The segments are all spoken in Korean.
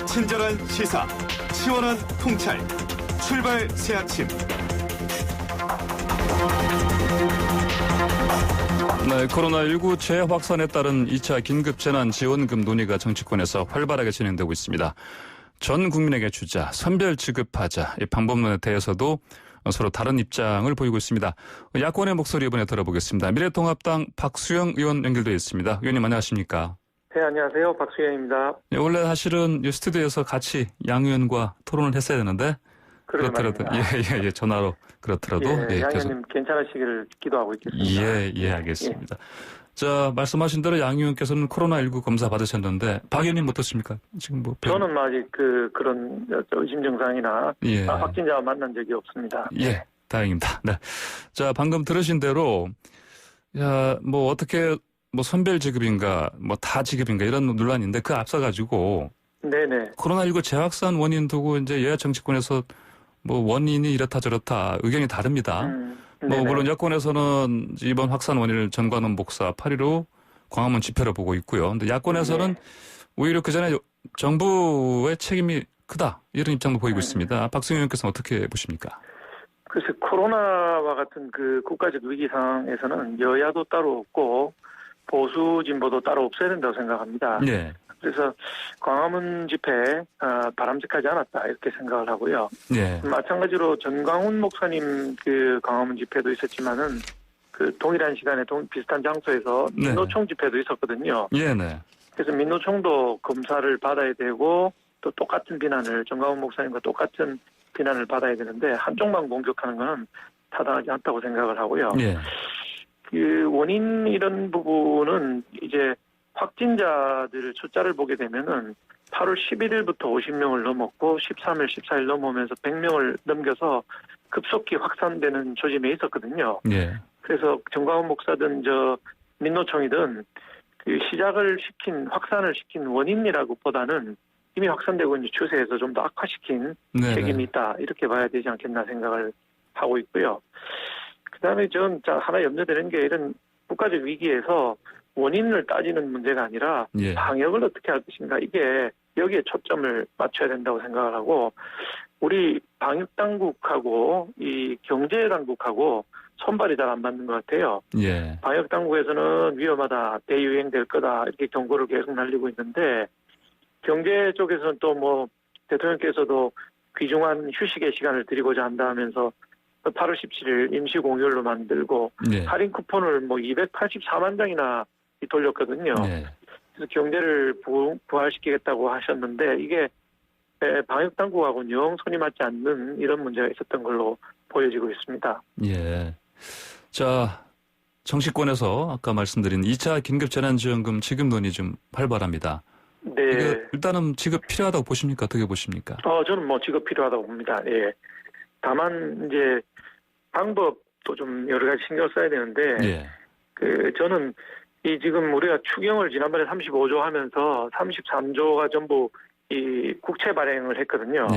친절한 시사, 시원한 통찰, 출발 새 아침. 네, 코로나19 재확산에 따른 2차 긴급재난지원금 논의가 정치권에서 활발하게 진행되고 있습니다. 전 국민에게 주자, 선별 지급하자, 이 방법론에 대해서도 서로 다른 입장을 보이고 있습니다. 야권의 목소리 이번에 들어보겠습니다. 미래통합당 박수영 의원 연결되어 있습니다. 의원님 안녕하십니까? 네, 안녕하세요. 박수영입니다. 네, 원래 사실은 이 스튜디오에서 같이 양 의원과 토론을 했어야 되는데 그렇더라도 예, 전화로 그렇더라도 양 의원님 괜찮으시기를 기도하고 있겠습니다. 예, 알겠습니다. 자, 말씀하신 대로 양 의원께서는 코로나19 검사 받으셨는데 박 의원님 어떻습니까? 지금 저는 아직 그런 의심 증상이나 확진자와 만난 적이 없습니다. 예, 다행입니다. 네. 자, 방금 들으신 대로 어떻게 선별 지급인가 다 지급인가 이런 논란인데 그 앞서 가지고 네네. 코로나19 재확산 원인 두고 이제 여야 정치권에서 원인이 이렇다 저렇다 의견이 다릅니다. 물론 여권에서는 이번 확산 원인을 전관훈 목사 8.15 광화문 집회로 보고 있고요. 근데 야권에서는 오히려 그 전에 정부의 책임이 크다 이런 입장도 보이고 있습니다. 박수영 의원께서는 어떻게 보십니까? 글쎄 코로나와 같은 그 국가적 위기 상황에서는 여야도 따로 없고 보수 진보도 따로 없어야 된다고 생각합니다. 네. 그래서 광화문 집회 바람직하지 않았다 이렇게 생각을 하고요. 네. 마찬가지로 전광훈 목사님 그 광화문 집회도 있었지만은 그 동일한 시간에 비슷한 장소에서 민노총 집회도 있었거든요. 네. 그래서 민노총도 검사를 받아야 되고 또 똑같은 비난을 전광훈 목사님과 똑같은 비난을 받아야 되는데 한쪽만 공격하는 것은 타당하지 않다고 생각을 하고요. 네. 그 원인 이런 부분은 이제 확진자들 숫자를 보게 되면은 8월 11일부터 50명을 넘었고 13일, 14일 넘어오면서 100명을 넘겨서 급속히 확산되는 조짐에 있었거든요. 네. 그래서 정광훈 목사든 민노총이든 그 확산을 시킨 원인이라고 보다는 이미 확산되고 있는 추세에서 좀 더 악화시킨 책임이 있다 이렇게 봐야 되지 않겠나 생각을 하고 있고요. 그다음에 전 하나 염려되는 게 이런 국가적 위기에서 원인을 따지는 문제가 아니라 방역을 어떻게 할 것인가 이게 여기에 초점을 맞춰야 된다고 생각을 하고 우리 방역 당국하고 이 경제 당국하고 손발이 잘 안 맞는 것 같아요. 예. 방역 당국에서는 위험하다, 대유행될 거다 이렇게 경고를 계속 날리고 있는데 경제 쪽에서는 또 대통령께서도 귀중한 휴식의 시간을 드리고자 한다 하면서 8월 17일 임시 공휴일로 만들고 할인 쿠폰을 284만 장이나 돌렸거든요. 그래서 경제를 부활시키겠다고 하셨는데 이게 방역 당국하고는 영 손이 맞지 않는 이런 문제가 있었던 걸로 보여지고 있습니다. 예. 자, 정치권에서 아까 말씀드린 2차 긴급재난지원금 지급 논의 좀 활발합니다. 네. 일단은 지급 필요하다고 보십니까? 어떻게 보십니까? 저는 지급 필요하다고 봅니다. 예. 다만 이제 방법도 좀 여러 가지 신경 써야 되는데 저는 지금 우리가 추경을 지난번에 35조 하면서 33조가 전부 이 국채 발행을 했거든요.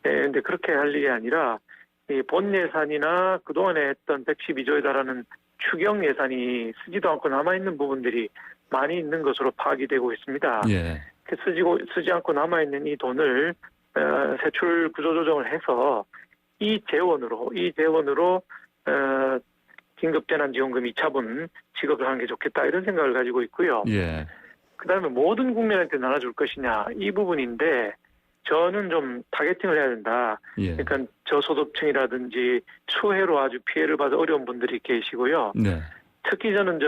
근데 그렇게 할 일이 아니라 이 본 예산이나 그동안에 했던 112조에 달하는 추경 예산이 쓰지도 않고 남아있는 부분들이 많이 있는 것으로 파악이 되고 있습니다. 쓰지 않고 남아있는 이 돈을 세출 구조 조정을 해서 이 재원으로 긴급재난지원금 2차분 지급을 하는 게 좋겠다 이런 생각을 가지고 있고요. 그다음에 모든 국민한테 나눠줄 것이냐 이 부분인데 저는 좀 타겟팅을 해야 된다. 그러니까 저소득층이라든지 추해로 아주 피해를 받아 어려운 분들이 계시고요. 특히 저는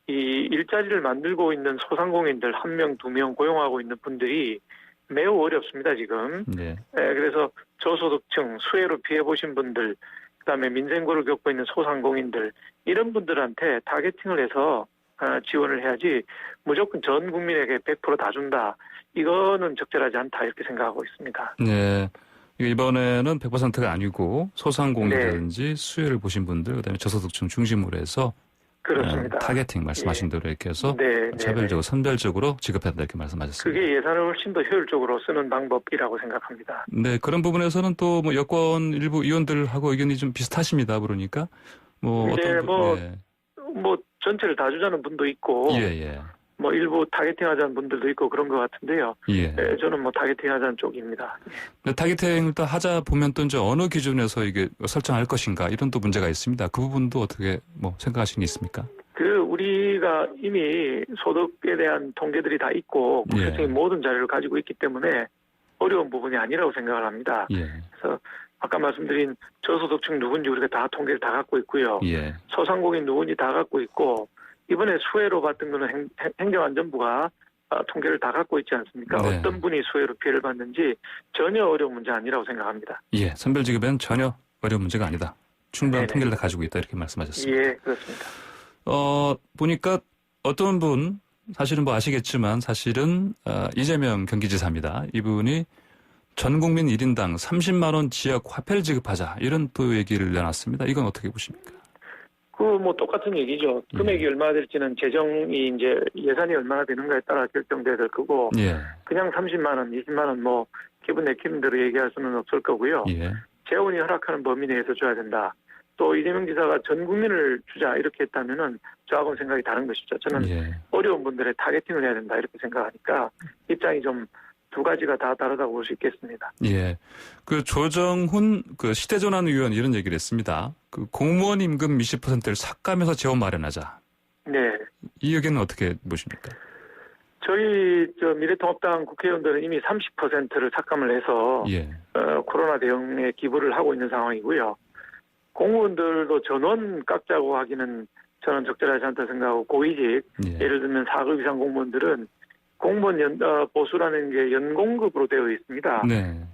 이 일자리를 만들고 있는 소상공인들 1명, 2명 고용하고 있는 분들이 매우 어렵습니다 지금. 그래서 저소득층, 수혜로 피해 보신 분들, 그다음에 민생고를 겪고 있는 소상공인들 이런 분들한테 타겟팅을 해서 지원을 해야지 무조건 전 국민에게 100% 다 준다. 이거는 적절하지 않다 이렇게 생각하고 있습니다. 네. 이번에는 100%가 아니고 소상공인이라든지 수혜를 보신 분들, 그다음에 저소득층 중심으로 해서 그렇습니다. 타겟팅 말씀하신 대로 이렇게 해서 차별적으로 선별적으로 지급한다 이렇게 말씀하셨습니다. 그게 예산을 훨씬 더 효율적으로 쓰는 방법이라고 생각합니다. 네, 그런 부분에서는 또 여권 일부 의원들하고 의견이 좀 비슷하십니다. 그러니까 전체를 다 주자는 분도 있고 뭐 일부 타겟팅하자는 분들도 있고 그런 것 같은데요. 예. 저는 뭐 타겟팅하자는 쪽입니다. 타겟팅을 또 하자 보면 또 이제 어느 기준에서 이게 설정할 것인가 이런 또 문제가 있습니다. 그 부분도 어떻게 뭐 생각하시는 게 있습니까? 우리가 이미 소득에 대한 통계들이 다 있고 국세청이 모든 자료를 가지고 있기 때문에 어려운 부분이 아니라고 생각을 합니다. 그래서 아까 말씀드린 저소득층 누군지 우리가 다 통계를 다 갖고 있고요. 소상공인 누군지 다 갖고 있고 이번에 수해로 봤던 거는 행정안전부가 통계를 다 갖고 있지 않습니까? 네. 어떤 분이 수해로 피해를 받는지 전혀 어려운 문제 아니라고 생각합니다. 선별지급에는 전혀 어려운 문제가 아니다. 충분한 네네. 통계를 다 가지고 있다 이렇게 말씀하셨습니다. 예, 그렇습니다. 보니까 어떤 분 사실은 뭐 아시겠지만 사실은 이재명 경기지사입니다. 이분이 전 국민 1인당 30만 원 지역 화폐를 지급하자 이런 또 얘기를 내놨습니다. 이건 어떻게 보십니까? 뭐 똑같은 얘기죠. 금액이 얼마나 될지는 재정이 이제 예산이 얼마나 되는가에 따라 결정돼야 될 거고 그냥 30만 원, 20만 원 뭐 기분 내키는 대로 얘기할 수는 없을 거고요. 재원이 허락하는 범위 내에서 줘야 된다. 또 이재명 지사가 전 국민을 주자 이렇게 했다면은 저하고는 생각이 다른 것이죠. 저는 어려운 분들의 타겟팅을 해야 된다 이렇게 생각하니까 입장이 좀 두 가지가 다 다르다고 볼 수 있겠습니다. 그 조정훈 시대전환 의원 이런 얘기를 했습니다. 그 공무원 임금 20%를 삭감해서 재원 마련하자. 이 의견은 어떻게 보십니까? 저희 미래통합당 국회의원들은 이미 30%를 삭감을 해서 코로나 대응에 기부를 하고 있는 상황이고요. 공무원들도 전원 깎자고 하기는 저는 적절하지 않다 생각하고 고위직 예를 들면 4급 이상 공무원들은 공무원 보수라는 게 연공급으로 되어 있습니다.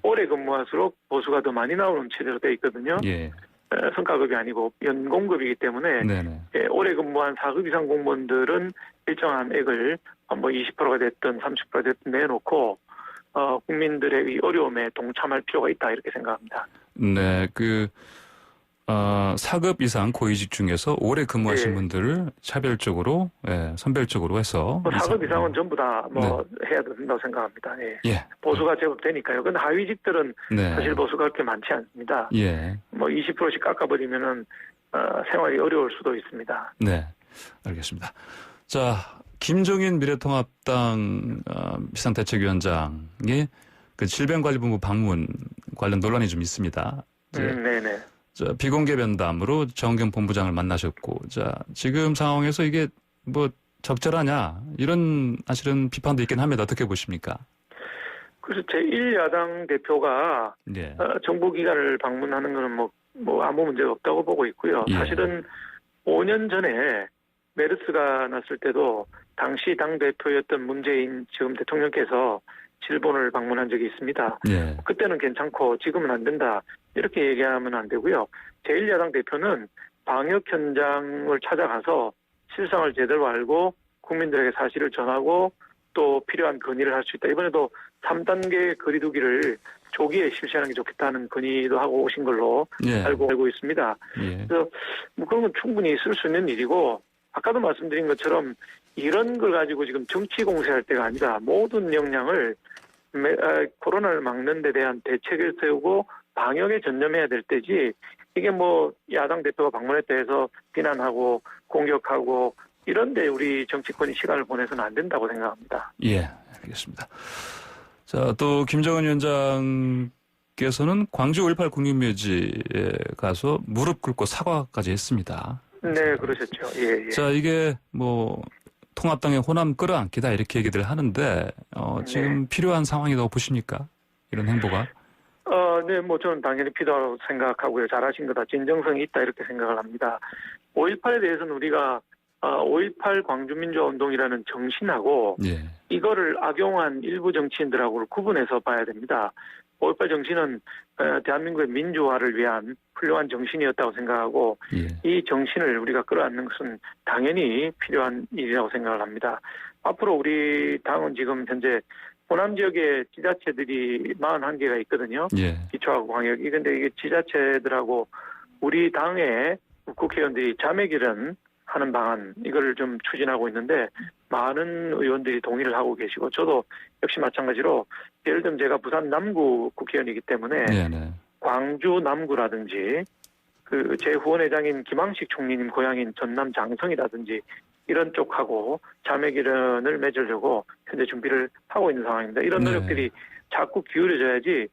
오래 근무할수록 보수가 더 많이 나오는 체제로 되어 있거든요. 성과급이 아니고 연공급이기 때문에 오래 근무한 4급 이상 공무원들은 일정한 액을 뭐 20%가 됐든 30%가 됐든 내놓고 국민들의 이 어려움에 동참할 필요가 있다 이렇게 생각합니다. 4급 이상 고위직 중에서 오래 근무하신 분들을 차별적으로, 선별적으로 해서. 4급 이상은 전부 다 해야 된다고 생각합니다. 보수가 제법 되니까요. 근데 하위직들은 사실 보수가 그렇게 많지 않습니다. 뭐 20%씩 깎아버리면은, 생활이 어려울 수도 있습니다. 알겠습니다. 자, 김종인 미래통합당 비상대책위원장이 그 질병관리본부 방문 관련 논란이 좀 있습니다. 비공개 면담으로 정경 본부장을 만나셨고, 지금 상황에서 이게 뭐 적절하냐 이런 사실은 비판도 있긴 합니다. 어떻게 보십니까? 그래서 제1야당 대표가 정부기관을 방문하는 것은 뭐 아무 문제가 없다고 보고 있고요. 사실은 5년 전에 메르스가 났을 때도 당시 당 대표였던 문재인 지금 대통령께서 일본을 방문한 적이 있습니다. 그때는 괜찮고 지금은 안 된다. 이렇게 얘기하면 안 되고요. 제1야당 대표는 방역 현장을 찾아가서 실상을 제대로 알고 국민들에게 사실을 전하고 또 필요한 건의를 할 수 있다. 이번에도 3단계 거리두기를 조기에 실시하는 게 좋겠다는 건의도 하고 오신 걸로 알고 있습니다. 그래서 뭐 그런 건 충분히 있을 수 있는 일이고 아까도 말씀드린 것처럼 이런 걸 가지고 지금 정치 공세할 때가 아니라 모든 역량을 코로나를 막는 데 대한 대책을 세우고 방역에 전념해야 될 때지 이게 뭐 야당 대표가 방문했다 해서 비난하고 공격하고 이런데 우리 정치권이 시간을 보내서는 안 된다고 생각합니다. 알겠습니다. 자, 또 김정은 위원장께서는 광주 5.18 국립묘지에 가서 무릎 꿇고 사과까지 했습니다. 그러셨죠. 자, 이게 뭐 통합당의 호남 끌어안기다 이렇게 얘기들 하는데 지금 필요한 상황이라고 보십니까? 이런 행보가? 뭐 저는 당연히 필요하다고 생각하고요. 잘하신 거다. 진정성이 있다 이렇게 생각을 합니다. 5.18에 대해서는 우리가 5.18 광주민주화운동이라는 정신하고 이거를 악용한 일부 정치인들하고를 구분해서 봐야 됩니다. 5.18 정신은 대한민국의 민주화를 위한 훌륭한 정신이었다고 생각하고 이 정신을 우리가 끌어안는 것은 당연히 필요한 일이라고 생각을 합니다. 앞으로 우리 당은 지금 현재 호남 지역의 지자체들이 41개가 있거든요. 기초하고 광역이. 근데 이게 지자체들하고 우리 당의 국회의원들이 자매결연 하는 방안 이걸 좀 추진하고 있는데 많은 의원들이 동의를 하고 계시고 저도 역시 마찬가지로 예를 들면 제가 부산 남구 국회의원이기 때문에 광주 남구라든지 그 제 후원회장인 김항식 총리님 고향인 전남 장성이라든지 이런 쪽하고 자매기련을 맺으려고 현재 준비를 하고 있는 상황입니다. 이런 노력들이 자꾸 기울여져야지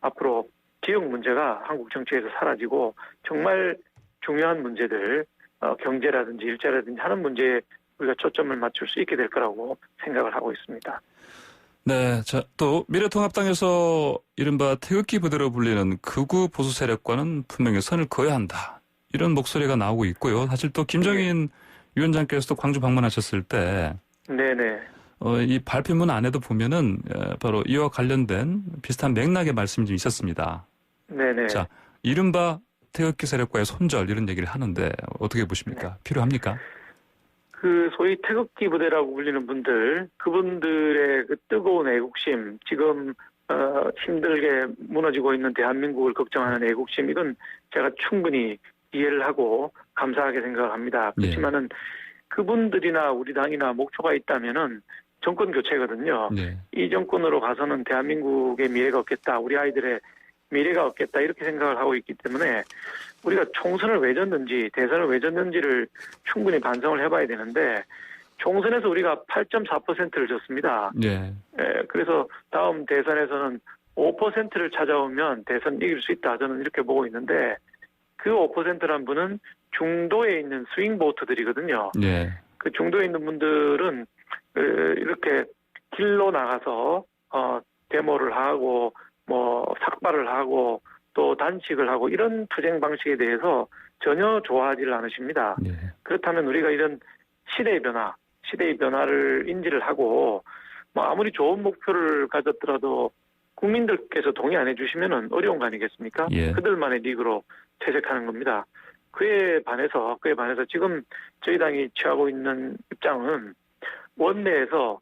앞으로 지역 문제가 한국 정치에서 사라지고 정말 중요한 문제들 경제라든지 일자라든지 하는 문제에 우리가 초점을 맞출 수 있게 될 거라고 생각을 하고 있습니다. 네, 자, 또 미래통합당에서 이른바 태극기 부대로 불리는 극우 보수 세력과는 분명히 선을 그어야 한다. 이런 목소리가 나오고 있고요. 사실 또 김정인 위원장께서도 광주 방문하셨을 때 네네. 이 발표문 안에도 보면은 바로 이와 관련된 비슷한 맥락의 말씀이 좀 있었습니다. 네네. 자, 이른바 태극기 세력과의 손절 이런 얘기를 하는데 어떻게 보십니까? 필요합니까? 그 소위 태극기 부대라고 불리는 분들, 그분들의 그 뜨거운 애국심, 지금 힘들게 무너지고 있는 대한민국을 걱정하는 애국심, 이건 제가 충분히 이해를 하고 감사하게 생각을 합니다. 그렇지만은 그분들이나 우리 당이나 목표가 있다면은 정권 교체거든요. 이 정권으로 가서는 대한민국의 미래가 없겠다, 우리 아이들의 미래가 없겠다 이렇게 생각을 하고 있기 때문에 우리가 총선을 왜 졌는지 대선을 왜 졌는지를 충분히 반성을 해봐야 되는데 총선에서 우리가 8.4%를 졌습니다. 그래서 다음 대선에서는 5%를 찾아오면 대선 이길 수 있다. 저는 이렇게 보고 있는데 그 5%란 분은 중도에 있는 스윙 보트들이거든요. 그 중도에 있는 분들은 이렇게 길로 나가서 데모를 하고 삭발을 하고 또 단식을 하고 이런 투쟁 방식에 대해서 전혀 좋아하지를 않으십니다. 그렇다면 우리가 이런 시대의 변화를 인지를 하고 아무리 좋은 목표를 가졌더라도 국민들께서 동의 안 해주시면은 어려운 거 아니겠습니까? 그들만의 리그로 퇴색하는 겁니다. 그에 반해서 지금 저희 당이 취하고 있는 입장은 원내에서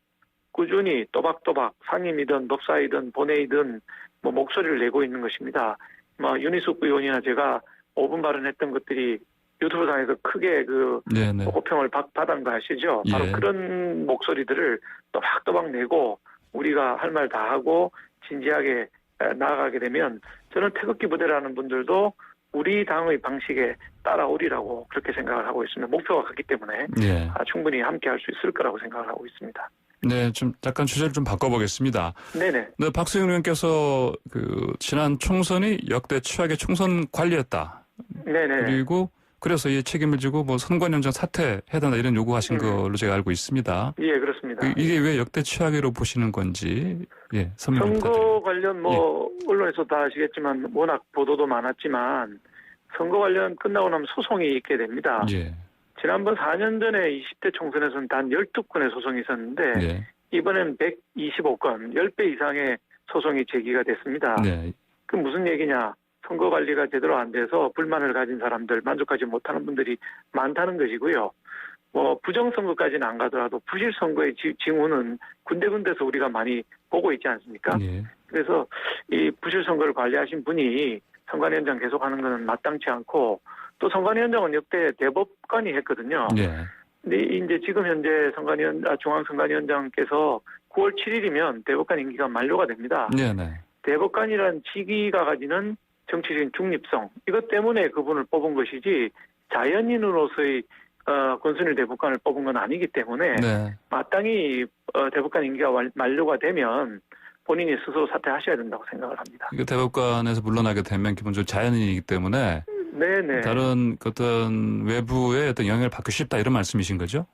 꾸준히 또박또박 상임이든 법사이든 본회의든 목소리를 내고 있는 것입니다. 윤희숙 의원이나 제가 5분 발언했던 것들이 유튜브상에서 크게 호평을 받은 거 아시죠? 바로 그런 목소리들을 또박또박 내고 우리가 할 말 다 하고 진지하게 나아가게 되면 저는 태극기 부대라는 분들도 우리 당의 방식에 따라오리라고 그렇게 생각을 하고 있습니다. 목표가 같기 때문에 충분히 함께 할 수 있을 거라고 생각을 하고 있습니다. 네, 좀 약간 주제를 좀 바꿔보겠습니다. 네네. 네, 박수영 의원께서 지난 총선이 역대 최악의 총선 관리였다. 네네. 그리고 그래서 이 책임을 지고 선관위원장 사퇴해야 된다 이런 요구하신 걸로 제가 알고 있습니다. 예, 그렇습니다. 이게 왜 역대 최악으로 보시는 건지 설명 선거 부탁드립니다. 관련 언론에서 다 아시겠지만 워낙 보도도 많았지만 선거 관련 끝나고 나면 소송이 있게 됩니다. 지난번 4년 전에 20대 총선에서는 단 12건의 소송이 있었는데 이번엔 125건, 10배 이상의 소송이 제기가 됐습니다. 그 무슨 얘기냐? 선거 관리가 제대로 안 돼서 불만을 가진 사람들, 만족하지 못하는 분들이 많다는 것이고요. 부정선거까지는 안 가더라도 부실선거의 징후는 군데군데서 우리가 많이 보고 있지 않습니까? 그래서 이 부실선거를 관리하신 분이 선관위원장 계속하는 것은 마땅치 않고 또 선관위원장은 역대 대법관이 했거든요. 근데 이제 지금 현재 중앙선관위원장께서 9월 7일이면 대법관 임기가 만료가 됩니다. 대법관이란 직위가 가지는 정치적인 중립성, 이것 때문에 그분을 뽑은 것이지 자연인으로서의 권순일 대법관을 뽑은 건 아니기 때문에 마땅히 대법관 임기가 만료가 되면 본인이 스스로 사퇴하셔야 된다고 생각을 합니다. 이거 대법관에서 물러나게 되면 기본적으로 자연인이기 때문에 다른 어떤 외부의 어떤 영향을 받기 쉽다 이런 말씀이신 거죠?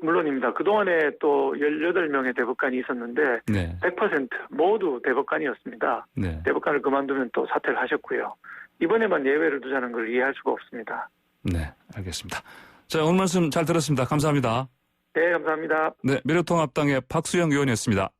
물론입니다. 그동안에 또 18명의 대법관이 있었는데 100% 모두 대법관이었습니다. 대법관을 그만두면 또 사퇴를 하셨고요. 이번에만 예외를 두자는 걸 이해할 수가 없습니다. 네, 알겠습니다. 자, 오늘 말씀 잘 들었습니다. 감사합니다. 네, 감사합니다. 네, 미래통합당의 박수영 의원이었습니다.